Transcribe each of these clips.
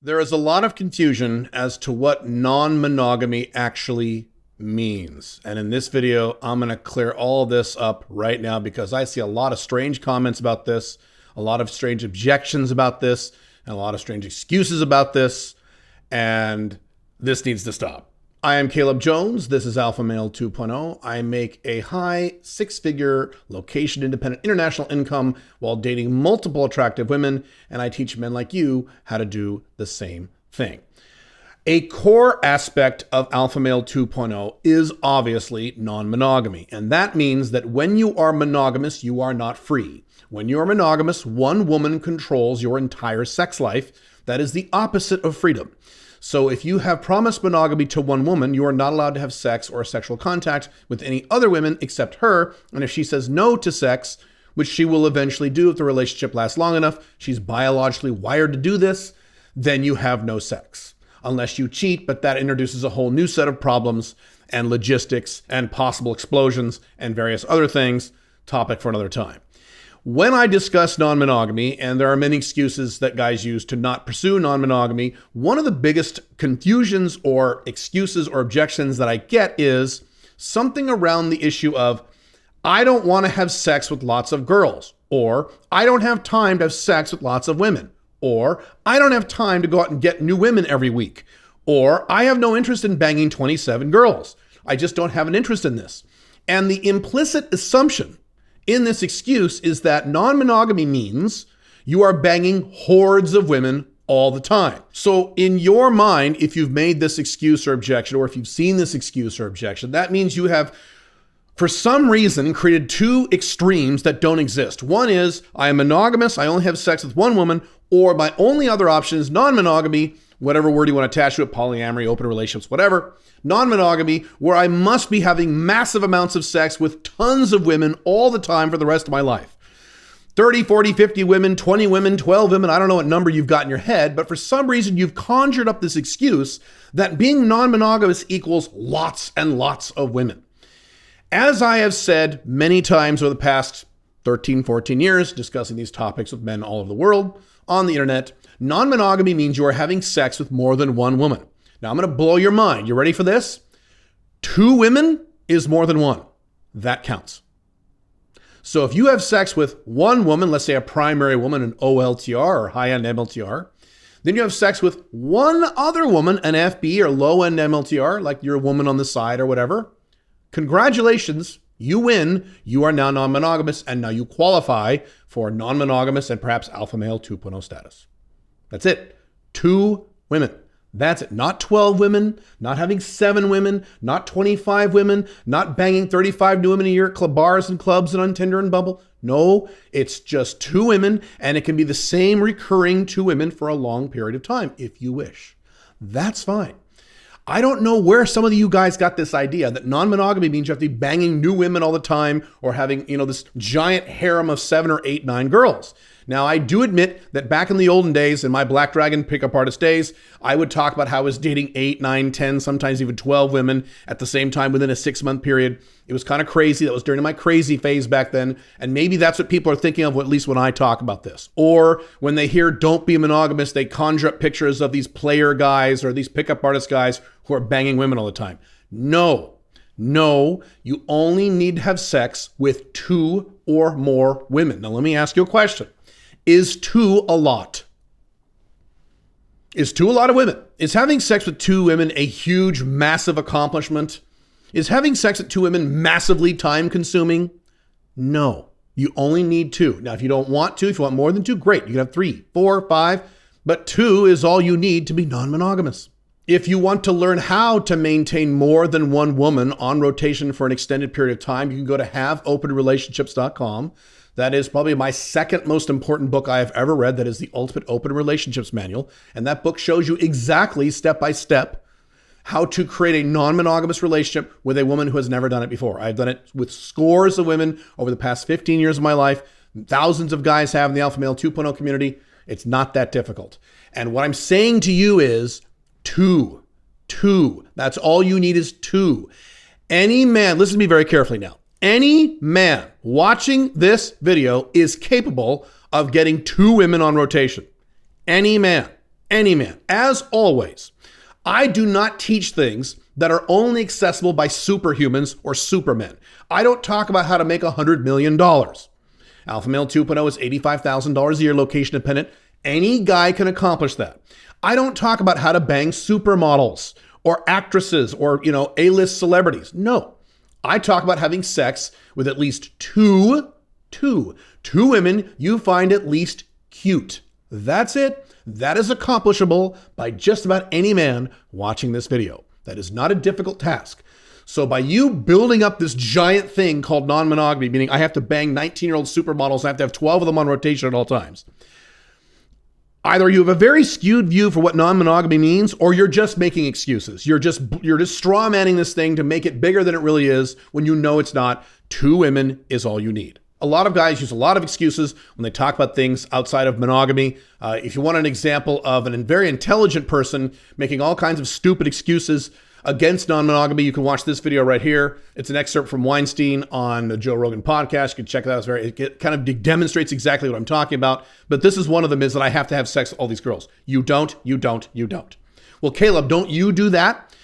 There is a lot of confusion as to what non-monogamy actually means. And in this video, I'm going to clear all of this up right now because I see a lot of strange comments about this, a lot of strange objections about this, and a lot of strange excuses about this. And this needs to stop. I am Caleb Jones. This is Alpha Male 2.0. I make a high six-figure location-independent international income while dating multiple attractive women, and I teach men like you how to do the same thing. A core aspect of Alpha Male 2.0 is obviously non-monogamy, and that means that when you are monogamous, you are not free. When you are monogamous, one woman controls your entire sex life. That is the opposite of freedom. So if you have promised monogamy to one woman, you are not allowed to have sex or sexual contact with any other women except her. And if she says no to sex, which she will eventually do if the relationship lasts long enough, she's biologically wired to do this, then you have no sex. Unless you cheat, but that introduces a whole new set of problems and logistics and possible explosions and various other things. Topic for another time. When I discuss non-monogamy, and there are many excuses that guys use to not pursue non-monogamy, one of the biggest confusions or excuses or objections that I get is something around the issue of, I don't want to have sex with lots of girls, or I don't have time to have sex with lots of women, or I don't have time to go out and get new women every week, or I have no interest in banging 27 girls. I just don't have an interest in this. And the implicit assumption in this excuse is that non-monogamy means you are banging hordes of women all the time. So in your mind, if you've made this excuse or objection, or if you've seen this excuse or objection, that means you have, for some reason, created two extremes that don't exist. One is, I am monogamous, I only have sex with one woman, or my only other option is non-monogamy, whatever word you want to attach to it, polyamory, open relationships, whatever. Non-monogamy, where I must be having massive amounts of sex with tons of women all the time for the rest of my life. 30, 40, 50 women, 20 women, 12 women, I don't know what number you've got in your head, but for some reason you've conjured up this excuse that being non-monogamous equals lots and lots of women. As I have said many times over the past 13, 14 years, discussing these topics with men all over the world, on the internet, non-monogamy means you are having sex with more than one woman. Now I'm going to blow your mind. You ready for this? 2 women is more than 1. That counts. So if you have sex with one woman, let's say a primary woman, an OLTR or high-end MLTR, then you have sex with one other woman, an FB or low-end MLTR, like you're a woman on the side or whatever. Congratulations, you win. You are now non-monogamous, and now you qualify for non-monogamous and perhaps Alpha Male 2.0 status. That's it. 2 women. That's it. Not 12 women, not having 7 women, not 25 women, not banging 35 new women a year at club bars and clubs and on Tinder and Bumble. No, it's just 2 women, and it can be the same recurring 2 women for a long period of time if you wish. That's fine. I don't know where some of you guys got this idea that non-monogamy means you have to be banging new women all the time or having, this giant harem of 7 or 8, 9 girls. Now, I do admit that back in the olden days, in my Black Dragon pickup artist days, I would talk about how I was dating 8, 9, 10, sometimes even 12 women at the same time within a 6-month period. It was kind of crazy. That was during my crazy phase back then. And maybe that's what people are thinking of, at least when I talk about this. Or when they hear don't be monogamous, they conjure up pictures of these player guys or these pickup artist guys who are banging women all the time. No, you only need to have sex with 2 or more women. Now, let me ask you a question. Is 2 a lot? Is 2 a lot of women? Is having sex with 2 women a huge, massive accomplishment? Is having sex with 2 women massively time consuming? No, you only need 2. Now, if you don't want 2, if you want more than 2, great. You can have 3, 4, 5, but 2 is all you need to be non-monogamous. If you want to learn how to maintain more than one woman on rotation for an extended period of time, you can go to haveopenrelationships.com. That is probably my second most important book I have ever read. That is the Ultimate Open Relationships Manual. And that book shows you exactly step by step how to create a non-monogamous relationship with a woman who has never done it before. I've done it with scores of women over the past 15 years of my life. Thousands of guys have in the Alpha Male 2.0 community. It's not that difficult. And what I'm saying to you is 2. That's all you need is 2. Any man, listen to me very carefully now. Any man watching this video is capable of getting 2 women on rotation. Any man. Any man. As always, I do not teach things that are only accessible by superhumans or supermen. I don't talk about how to make $100 million. Alpha Male 2.0 is $85,000 a year, location dependent. Any guy can accomplish that. I don't talk about how to bang supermodels or actresses or, A-list celebrities. No. I talk about having sex with at least two women you find at least cute. That's it. That is accomplishable by just about any man watching this video. That is not a difficult task. So by you building up this giant thing called non-monogamy, meaning I have to bang 19-year-old supermodels, I have to have 12 of them on rotation at all times. Either you have a very skewed view for what non-monogamy means, or you're just making excuses. You're just straw manning this thing to make it bigger than it really is when you know it's not. 2 women is all you need. A lot of guys use a lot of excuses when they talk about things outside of monogamy. If you want an example of a very intelligent person making all kinds of stupid excuses against non-monogamy, you can watch this video right here. It's an excerpt from Weinstein on the Joe Rogan podcast. You can check it out. It kind of demonstrates exactly what I'm talking about. But this is one of them, is that I have to have sex with all these girls. You don't. Well, Caleb, don't you do that?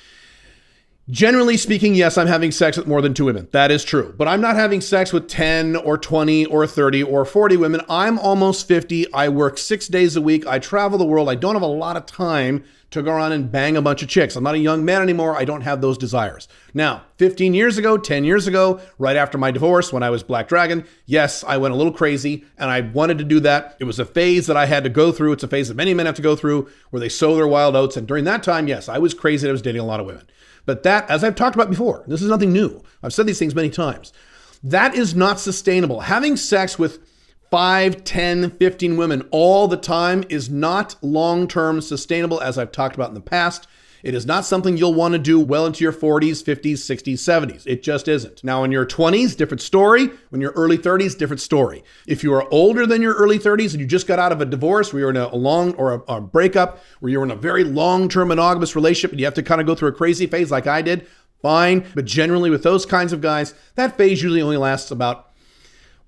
Generally speaking, yes, I'm having sex with more than 2 women. That is true. But I'm not having sex with 10 or 20 or 30 or 40 women. I'm almost 50. I work 6 days a week. I travel the world. I don't have a lot of time to go around and bang a bunch of chicks. I'm not a young man anymore. I don't have those desires. Now, 15 years ago, 10 years ago, right after my divorce, when I was Black Dragon, yes, I went a little crazy and I wanted to do that. It was a phase that I had to go through. It's a phase that many men have to go through where they sow their wild oats. And during that time, yes, I was crazy and I was dating a lot of women. But that, as I've talked about before, this is nothing new. I've said these things many times. That is not sustainable. Having sex with 5, 10, 15 women all the time is not long-term sustainable, as I've talked about in the past. It is not something you'll want to do well into your 40s, 50s, 60s, 70s. It just isn't. Now, in your 20s, different story. When you're early 30s, different story. If you are older than your early 30s and you just got out of a divorce, where you're in a breakup, where you're in a very long-term monogamous relationship and you have to kind of go through a crazy phase like I did, fine. But generally with those kinds of guys, that phase usually only lasts about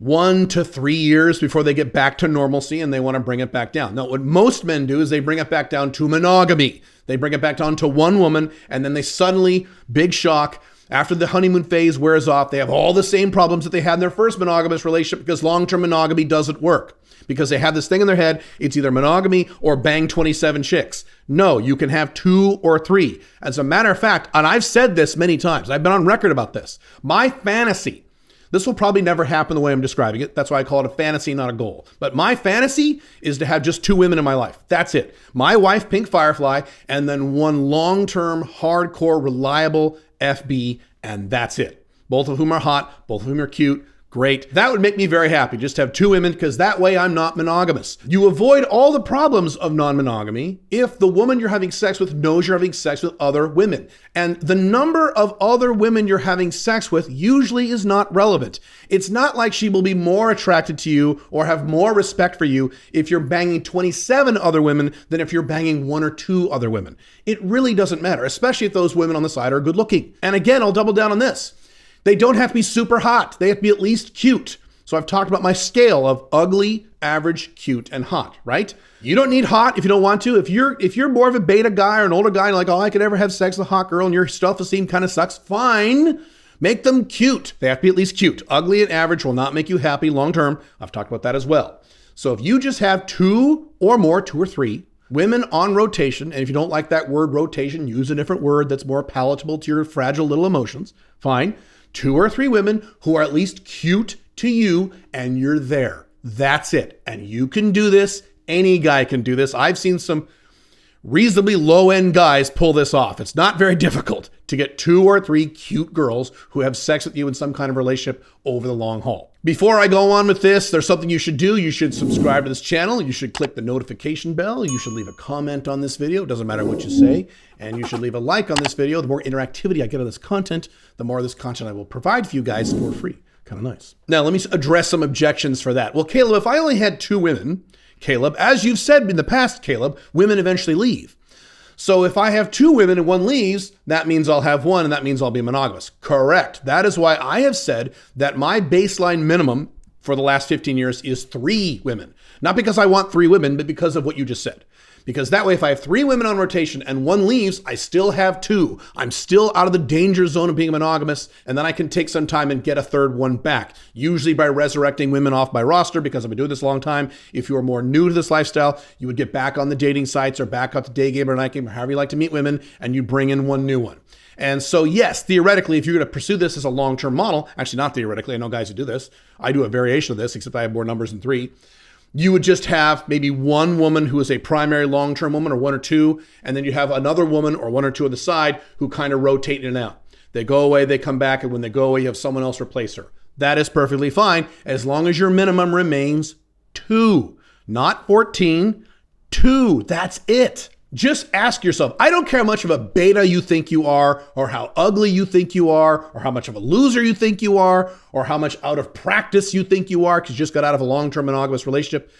1 to 3 years before they get back to normalcy and they want to bring it back down. Now, what most men do is they bring it back down to monogamy. They bring it back down to 1 woman, and then they suddenly, big shock, after the honeymoon phase wears off, they have all the same problems that they had in their first monogamous relationship because long-term monogamy doesn't work. Because they have this thing in their head, it's either monogamy or bang 27 chicks. No, you can have 2 or 3. As a matter of fact, and I've said this many times, I've been on record about this, my fantasy, this will probably never happen the way I'm describing it. That's why I call it a fantasy, not a goal. But my fantasy is to have just 2 women in my life. That's it. My wife, Pink Firefly, and then 1 long-term, hardcore, reliable FB, and that's it. Both of whom are hot, both of whom are cute. Great. That would make me very happy, just to have 2 women, because that way I'm not monogamous. You avoid all the problems of non-monogamy if the woman you're having sex with knows you're having sex with other women. And the number of other women you're having sex with usually is not relevant. It's not like she will be more attracted to you or have more respect for you if you're banging 27 other women than if you're banging 1 or 2 other women. It really doesn't matter, especially if those women on the side are good looking. And again, I'll double down on this. They don't have to be super hot. They have to be at least cute. So I've talked about my scale of ugly, average, cute, and hot, right? You don't need hot if you don't want to. If you're more of a beta guy or an older guy and like, oh, I could never have sex with a hot girl and your self-esteem kind of sucks, fine. Make them cute. They have to be at least cute. Ugly and average will not make you happy long-term. I've talked about that as well. So if you just have 2 or more, 2 or 3, women on rotation, and if you don't like that word rotation, use a different word that's more palatable to your fragile little emotions, fine. 2 or 3 women who are at least cute to you, and you're there. That's it. And you can do this. Any guy can do this. I've seen some reasonably low-end guys pull this off. It's not very difficult to get 2 or 3 cute girls who have sex with you in some kind of relationship over the long haul. Before I go on with this, there's something you should do. You should subscribe to this channel. You should click the notification bell. You should leave a comment on this video. It doesn't matter what you say. And you should leave a like on this video. The more interactivity I get on this content, the more of this content I will provide for you guys for free. Kind of nice. Now, let me address some objections for that. Well, Caleb, if I only had 2 women, Caleb, as you've said in the past, Caleb, women eventually leave. So if I have 2 women and 1 leaves, that means I'll have 1 and that means I'll be monogamous. Correct. That is why I have said that my baseline minimum for the last 15 years is 3 women. Not because I want 3 women, but because of what you just said. Because that way, if I have 3 women on rotation and 1 leaves, I still have 2. I'm still out of the danger zone of being monogamous, and then I can take some time and get a 3rd one back, usually by resurrecting women off my roster, because I've been doing this a long time. If you are more new to this lifestyle, you would get back on the dating sites or back out to day game or night game, or however you like to meet women, and you bring in 1 new one. And so, yes, theoretically, if you're going to pursue this as a long-term model, actually not theoretically, I know guys who do this. I do a variation of this, except I have more numbers than 3. You would just have maybe 1 woman who is a primary long-term woman, or 1 or 2, and then you have another woman or 1 or 2 on the side who kind of rotate in and out. They go away, they come back, and when they go away, you have someone else replace her. That is perfectly fine, as long as your minimum remains 2, not 14, 2. That's it. Just ask yourself, I don't care how much of a beta you think you are, or how ugly you think you are, or how much of a loser you think you are, or how much out of practice you think you are because you just got out of a long-term monogamous relationship.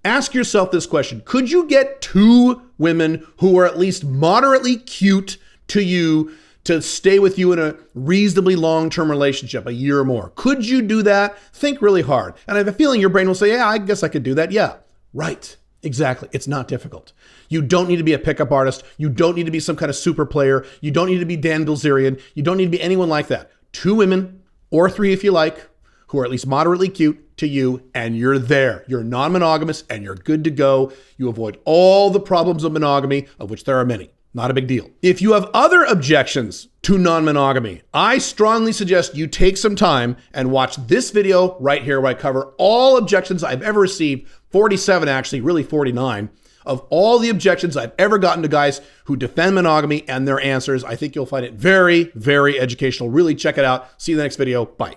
Ask yourself this question. Could you get 2 women who are at least moderately cute to you to stay with you in a reasonably long-term relationship, a year or more? Could you do that? Think really hard. And I have a feeling your brain will say, yeah, I guess I could do that. Yeah, right. Exactly. It's not difficult. You don't need to be a pickup artist. You don't need to be some kind of super player. You don't need to be Dan Bilzerian. You don't need to be anyone like that. 2 women, or 3 if you like, who are at least moderately cute to you, and you're there. You're non-monogamous and you're good to go. You avoid all the problems of monogamy, of which there are many. Not a big deal. If you have other objections to non-monogamy, I strongly suggest you take some time and watch this video right here where I cover all objections I've ever received, 47 actually, really 49, of all the objections I've ever gotten to guys who defend monogamy and their answers. I think you'll find it very, very educational. Really check it out. See you in the next video. Bye.